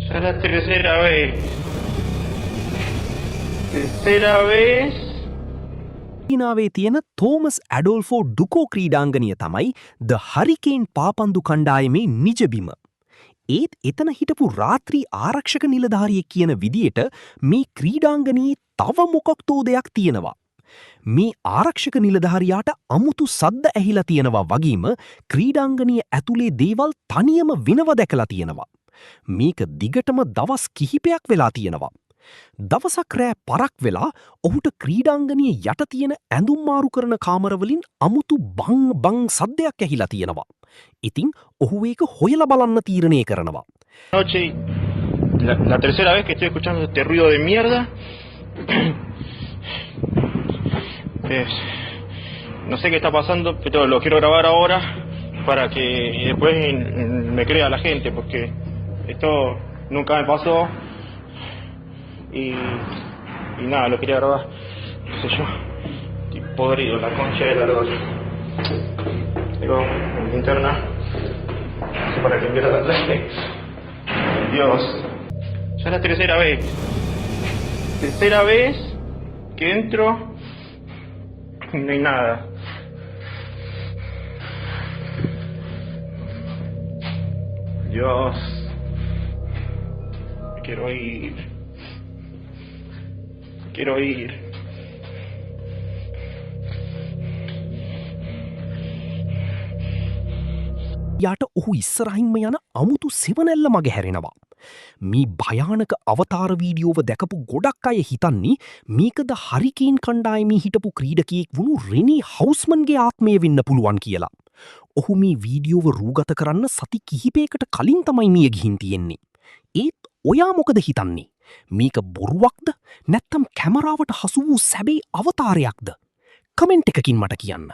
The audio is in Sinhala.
Ya la tercera vez. Tercera vez. චීනාවේ තියෙන තෝමස් ඇඩෝල්ෆෝ ඩුකෝ ක්‍රීඩාංගනය තමයි ද හරිකේන් පාපන්දු කණ්ඩායමේ නිජබිම. ඒත් එතන හිටපු රාත්‍රී ආරක්ෂක නිලධාරියෙක් කියන විදියට මේ ක්‍රීඩාංගනයේ තව මොකක්තෝ දෙයක් තියෙනවා. මේ ආරක්ෂක නිලධාරියාට අමුතු සද්ද ඇහිලා තියෙනවා වගේම ක්‍රීඩාංගනය ඇතුලේ දේවල් තනියම විනව දැකලා තියෙනවා. මේක දිගටම දවස් කිහිපයක් වෙලා තියෙනවා. දවසක් රෑ පරක් වෙලා ඔහුට ක්‍රීඩාංගනය යට තියෙන ඇඳුම් මාරු කරන කාමරවලින් අමුතු බං සද්දයක් ඇහිලා තියෙනවා. ඉතින් ඔහු ඒක හොයලා බලන්න තීරණය කරනවා. Noche, la tercera vez que estoy escuchando este ruido de mierda. No sé qué está pasando, pero lo quiero grabar ahora para que después me crea la gente, porque esto nunca me pasó y nada, lo quería grabar, qué sé yo, estoy podrido, la concha de la lora. Tengo mi linterna para que viera la tele. Dios, ya es la tercera vez. Tercera vez que entro y no hay nada. Dios, me quiero ir. Quiero ir. යාට ඔහු ඉස්සරහින්ම යන අමුතු සෙවනැල්ල මග හැරෙනවා. මේ භයානක අවතාර වීඩියෝව දැකපු ගොඩක් අය හිතන්නේ මේකද හරිකේන් කණ්ඩායමේ හිටපු ක්‍රීඩකයෙක් වුණු රෙනී හවුස්මන්ගේ ආත්මය වෙන්න පුළුවන් කියලා. ඔහු මේ වීඩියෝව රූගත කරන්න සති කිහිපයකට කලින් තමයි මිය ගිහින් තියෙන්නේ. ඒත් ඔයා මොකද හිතන්නේ? මේක බොරුවක්ද නැත්තම් කැමරාවට හසු වූ සැබේ අවතාරයක්ද? කමෙන්ට් එකකින් මට කියන්න.